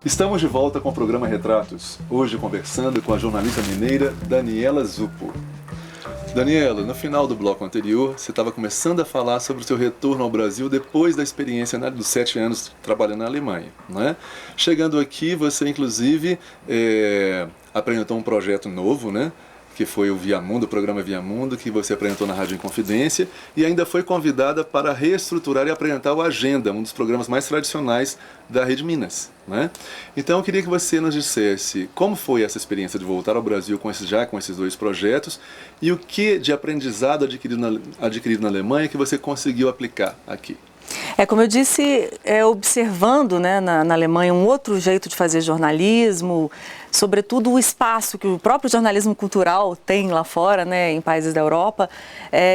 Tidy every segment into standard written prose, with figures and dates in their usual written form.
Estamos de volta com o programa Retratos, hoje conversando com a jornalista mineira Daniela Zupo. Daniela, no final do bloco anterior, você estava começando a falar sobre o seu retorno ao Brasil depois da experiência, né, dos 7 anos trabalhando na Alemanha, né? Chegando aqui, você inclusive apresentou um projeto novo, né? Que foi o Via Mundo, o programa Via Mundo, que você apresentou na Rádio Inconfidência, e ainda foi convidada para reestruturar e apresentar o Agenda, um dos programas mais tradicionais da Rede Minas, né? Então eu queria que você nos dissesse como foi essa experiência de voltar ao Brasil com esses dois projetos e o que de aprendizado adquirido na Alemanha que você conseguiu aplicar aqui. Como eu disse, observando, né, na Alemanha um outro jeito de fazer jornalismo, sobretudo o espaço que o próprio jornalismo cultural tem lá fora, né, em países da Europa,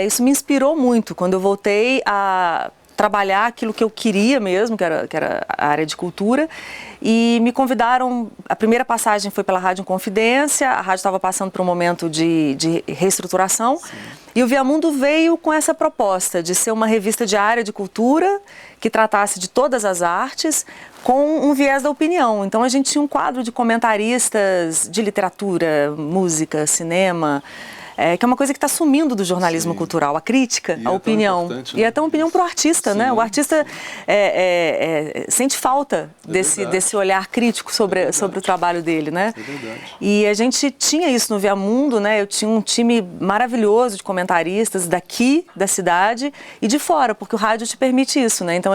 isso me inspirou muito quando eu voltei a trabalhar aquilo que eu queria mesmo, que era a área de cultura, e me convidaram. A primeira passagem foi pela Rádio Inconfidência, a rádio estava passando por um momento de reestruturação. Sim. E o Via Mundo veio com essa proposta de ser uma revista diária de cultura que tratasse de todas as artes com um viés da opinião. Então a gente tinha um quadro de comentaristas de literatura, música, cinema, que é uma coisa que está sumindo do jornalismo Sim. cultural, a crítica, a opinião. Né? E é tão opinião para o artista, Sim. né? O artista sente falta desse olhar crítico sobre o trabalho dele, né? É verdade. E a gente tinha isso no Via Mundo, né? Eu tinha um time maravilhoso de comentaristas daqui, da cidade, e de fora, porque o rádio te permite isso, né? Então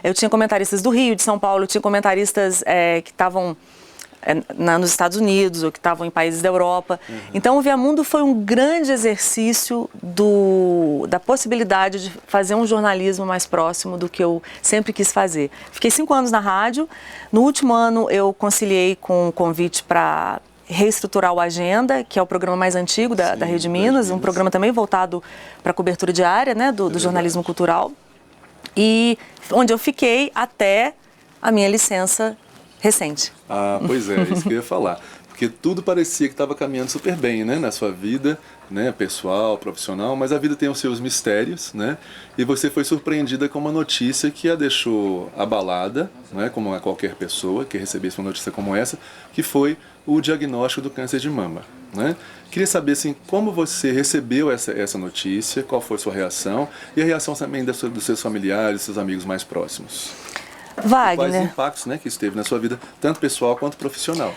eu tinha comentaristas do Rio, de São Paulo, eu tinha comentaristas que estavam nos Estados Unidos ou que estavam em países da Europa. Uhum. Então o Via Mundo foi um grande exercício da possibilidade de fazer um jornalismo mais próximo do que eu sempre quis fazer. Fiquei 5 anos na rádio. No último ano eu conciliei com um convite para reestruturar o Agenda, que é o programa mais antigo da Rede Minas, um programa também voltado para a cobertura diária, né, do jornalismo cultural, e onde eu fiquei até a minha licença recente. Ah, pois é, isso que eu ia falar. Porque tudo parecia que estava caminhando super bem, né, na sua vida, né, pessoal, profissional, mas a vida tem os seus mistérios, né, e você foi surpreendida com uma notícia que a deixou abalada, né, como a qualquer pessoa que recebesse uma notícia como essa, que foi o diagnóstico do câncer de mama, né. Queria saber, assim, como você recebeu essa notícia, qual foi a sua reação, e a reação também dos seus familiares, dos seus amigos mais próximos. Wagner. Quais impactos, né, que isso teve na sua vida, tanto pessoal quanto profissional?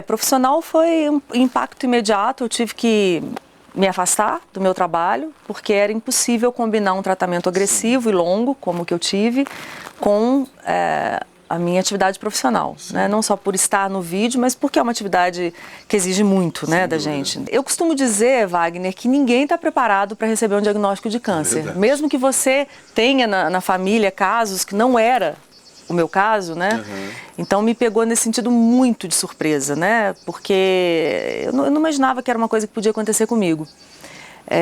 Profissional foi um impacto imediato. Eu tive que me afastar do meu trabalho, porque era impossível combinar um tratamento agressivo Sim. e longo, como o que eu tive, com a minha atividade profissional, né? Não só por estar no vídeo, mas porque é uma atividade que exige muito, né, da gente. Eu costumo dizer, Wagner, que ninguém está preparado para receber um diagnóstico de câncer. Mesmo que você tenha na família casos que não era o meu caso, né? Uhum. Então me pegou nesse sentido muito de surpresa, né? Porque eu não imaginava que era uma coisa que podia acontecer comigo.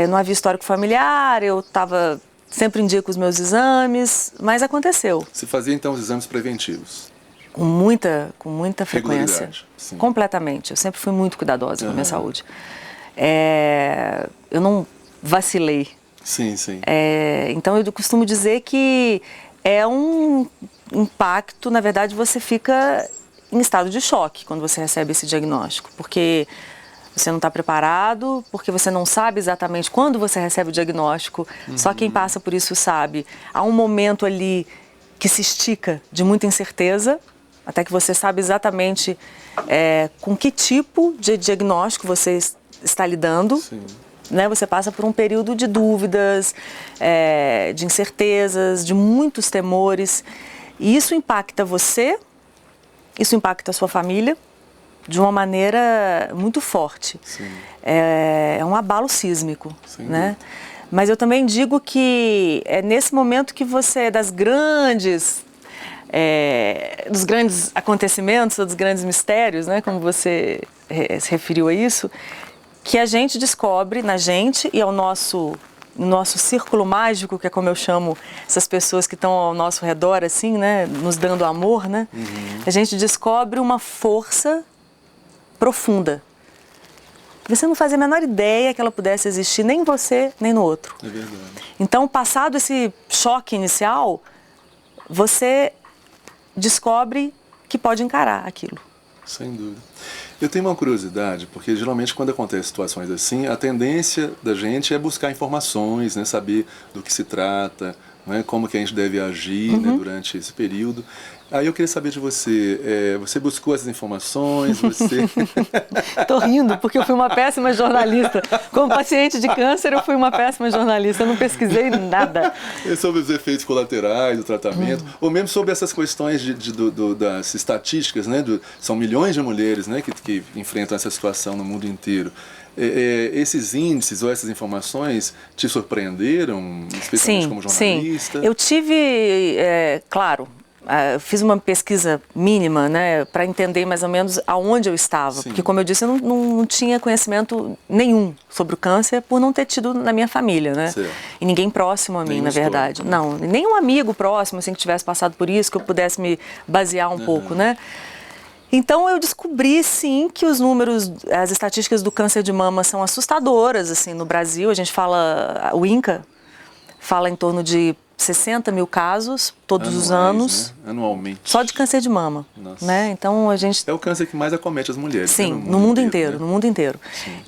Não havia histórico familiar, eu estava sempre em dia com os meus exames, mas aconteceu. Você fazia então os exames preventivos? Com muita frequência. Sim. Completamente. Eu sempre fui muito cuidadosa com a minha saúde. Eu não vacilei. Sim, sim. Então eu costumo dizer que é um impacto, na verdade você fica em estado de choque quando você recebe esse diagnóstico, porque você não está preparado, porque você não sabe exatamente quando você recebe o diagnóstico, só quem passa por isso sabe. Há um momento ali que se estica de muita incerteza, até que você sabe exatamente com que tipo de diagnóstico você está lidando. Sim. Né? Você passa por um período de dúvidas, de incertezas, de muitos temores. E isso impacta você, isso impacta a sua família de uma maneira muito forte. Sim. É um abalo sísmico, né? Mas eu também digo que é nesse momento que você, dos grandes acontecimentos, dos grandes mistérios, né? Como você se referiu a isso, que a gente descobre na gente e ao nosso círculo mágico, que é como eu chamo essas pessoas que estão ao nosso redor, assim, né, nos dando amor, né? Uhum. A gente descobre uma força profunda. Você não fazia a menor ideia que ela pudesse existir, nem em você, nem no outro. É verdade. Então, passado esse choque inicial, você descobre que pode encarar aquilo. Sem dúvida. Eu tenho uma curiosidade, porque geralmente quando acontecem situações assim, a tendência da gente é buscar informações, né, saber do que se trata, né, como que a gente deve agir, né, durante esse período. Aí eu queria saber de você, você buscou essas informações, você... Tô rindo, porque eu fui uma péssima jornalista. Como paciente de câncer, eu fui uma péssima jornalista, eu não pesquisei nada. E sobre os efeitos colaterais do tratamento, ou mesmo sobre essas questões das estatísticas, né? São milhões de mulheres, né, que enfrentam essa situação no mundo inteiro. Esses índices ou essas informações te surpreenderam, especialmente como jornalista? Sim. Eu tive, claro, eu fiz uma pesquisa mínima, né, para entender mais ou menos aonde eu estava. Sim. Porque, como eu disse, eu não tinha conhecimento nenhum sobre o câncer por não ter tido na minha família, né? Certo. E ninguém próximo a mim, na verdade. Não, nenhum amigo próximo, assim, que tivesse passado por isso, que eu pudesse me basear um pouco, né? Então eu descobri, sim, que os números, as estatísticas do câncer de mama são assustadoras, assim, no Brasil. A gente fala, o INCA fala em torno de 60 mil casos todos os anos, né? Anualmente. Só de câncer de mama. Nossa. Né? Então a gente... É o câncer que mais acomete as mulheres. Sim, né? no mundo inteiro, né? no mundo inteiro.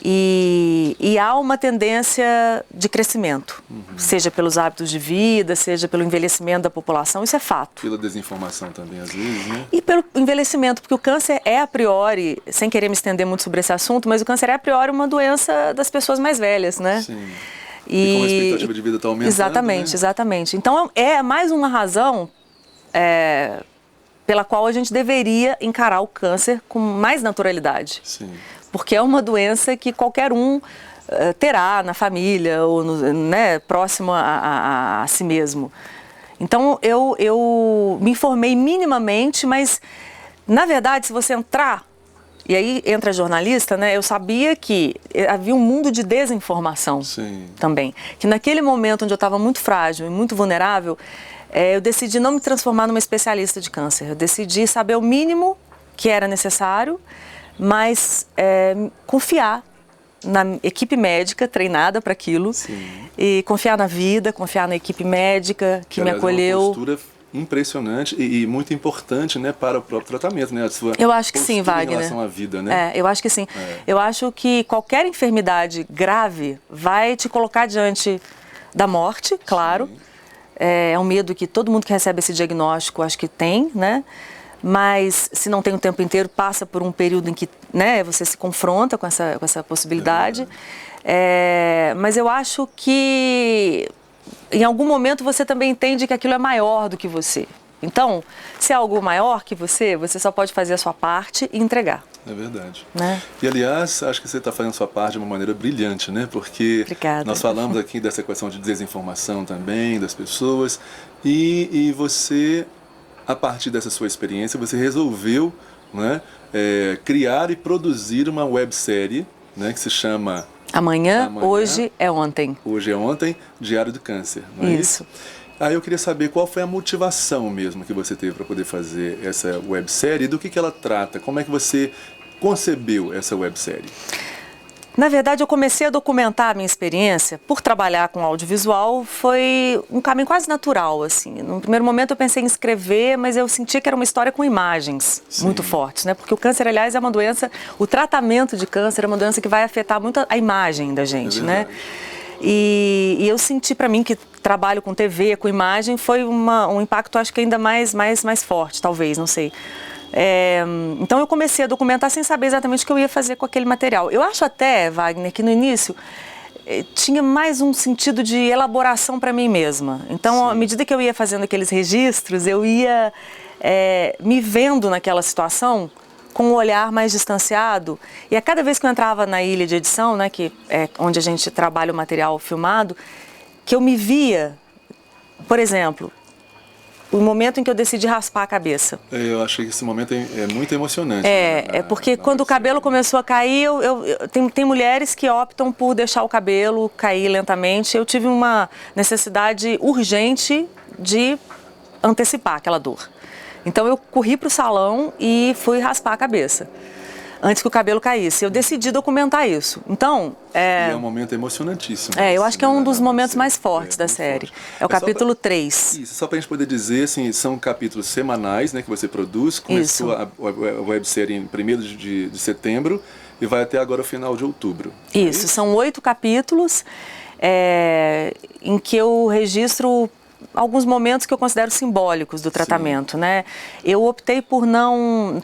E há uma tendência de crescimento, seja pelos hábitos de vida, seja pelo envelhecimento da população, isso é fato. Pela desinformação também, às vezes, né? E pelo envelhecimento, porque o câncer é a priori, sem querer me estender muito sobre esse assunto, mas o câncer é a priori uma doença das pessoas mais velhas, né? Sim. E como a expectativa de vida está aumentando. Exatamente, né? Exatamente. Então é mais uma razão pela qual a gente deveria encarar o câncer com mais naturalidade. Sim. Porque é uma doença que qualquer um terá na família ou né, próximo a si mesmo. Então eu me informei minimamente, mas na verdade se você entrar, e aí entra jornalista, né? Eu sabia que havia um mundo de desinformação. Sim. Também. Que naquele momento onde eu estava muito frágil e muito vulnerável, eu decidi não me transformar numa especialista de câncer. Eu decidi saber o mínimo que era necessário, mas confiar na equipe médica treinada para aquilo. Sim. E confiar na vida, confiar na equipe médica que me acolheu. É uma postura impressionante e muito importante, né, para o próprio tratamento, né? A sua eu acho que sim, Wagner. Em relação à vida, né? Eu acho que sim. Eu acho que qualquer enfermidade grave vai te colocar diante da morte, claro. Sim. É um medo que todo mundo que recebe esse diagnóstico acho que tem, né? Mas se não tem o tempo inteiro, passa por um período em que, né, você se confronta com essa possibilidade. Mas eu acho que em algum momento você também entende que aquilo é maior do que você. Então, se é algo maior que você só pode fazer a sua parte e entregar. É verdade. Né? E, aliás, acho que você está fazendo a sua parte de uma maneira brilhante, né? Porque Obrigada. Nós falamos aqui dessa questão de desinformação também das pessoas e você, a partir dessa sua experiência, você resolveu, né, criar e produzir uma websérie, né, que se chama... Amanhã, hoje é ontem. Hoje é ontem, Diário do Câncer, não é isso? Aí eu queria saber qual foi a motivação mesmo que você teve para poder fazer essa websérie e do que ela trata, como é que você concebeu essa websérie? Na verdade, eu comecei a documentar a minha experiência, por trabalhar com audiovisual, foi um caminho quase natural, assim. No primeiro momento eu pensei em escrever, mas eu sentia que era uma história com imagens muito fortes, né? Porque o câncer, aliás, é uma doença, o tratamento de câncer é uma doença que vai afetar muito a imagem da gente, né? E eu senti para mim que trabalho com TV, com imagem, foi um impacto, acho que ainda mais forte, talvez, não sei. Então eu comecei a documentar sem saber exatamente o que eu ia fazer com aquele material. Eu acho até, Wagner, que no início tinha mais um sentido de elaboração para mim mesma. Então, à medida que eu ia fazendo aqueles registros, eu ia me vendo naquela situação com um olhar mais distanciado. E a cada vez que eu entrava na ilha de edição, né, que é onde a gente trabalha o material filmado, que eu me via, por exemplo, o momento em que eu decidi raspar a cabeça. Eu achei que esse momento é muito emocionante. Porque quando o cabelo começou a cair, tem mulheres que optam por deixar o cabelo cair lentamente. Eu tive uma necessidade urgente de antecipar aquela dor. Então eu corri para o salão e fui raspar a cabeça. antes que o cabelo caísse. Eu decidi documentar isso. Então, E é um momento emocionantíssimo. eu acho que é um dos momentos mais fortes da série. É o capítulo 3. Isso, só pra gente poder dizer, assim, são capítulos semanais, né, que você produz. Começou a websérie em 1º de setembro e vai até agora o final de outubro. Isso, são 8 capítulos em que eu registro alguns momentos que eu considero simbólicos do tratamento, né? Eu optei por não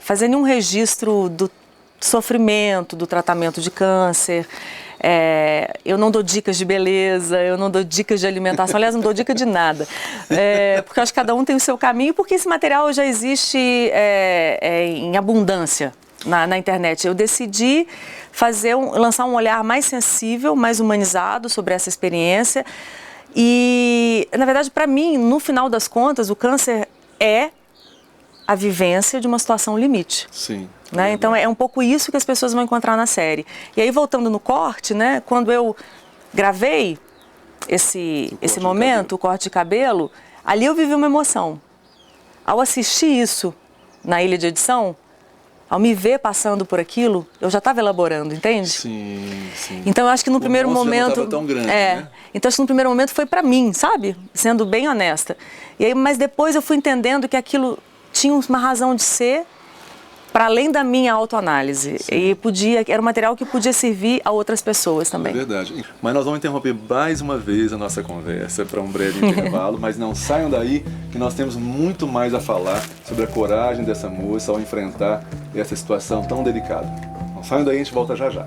fazer nenhum registro do sofrimento, do tratamento de câncer. Eu não dou dicas de beleza, eu não dou dicas de alimentação, aliás, não dou dica de nada, porque eu acho que cada um tem o seu caminho, porque esse material já existe em abundância na internet. Eu decidi lançar um olhar mais sensível, mais humanizado sobre essa experiência. E, na verdade, para mim, no final das contas, o câncer é a vivência de uma situação limite. Sim. Né? Então, é um pouco isso que as pessoas vão encontrar na série. E aí, voltando no corte, né, quando eu gravei esse momento, o corte de cabelo, ali eu vivi uma emoção. Ao assistir isso na ilha de edição, ao me ver passando por aquilo, eu já estava elaborando, entende? Sim, sim. Então eu acho que no primeiro momento já não estava tão grande, né? Então acho que no primeiro momento foi para mim, sabe? Sendo bem honesta. E aí, mas depois eu fui entendendo que aquilo tinha uma razão de ser para além da minha autoanálise. E era um material que podia servir a outras pessoas também. É verdade. Mas nós vamos interromper mais uma vez a nossa conversa para um breve intervalo, mas não saiam daí que nós temos muito mais a falar sobre a coragem dessa moça ao enfrentar essa situação tão delicada. Não saiam daí, a gente volta já já.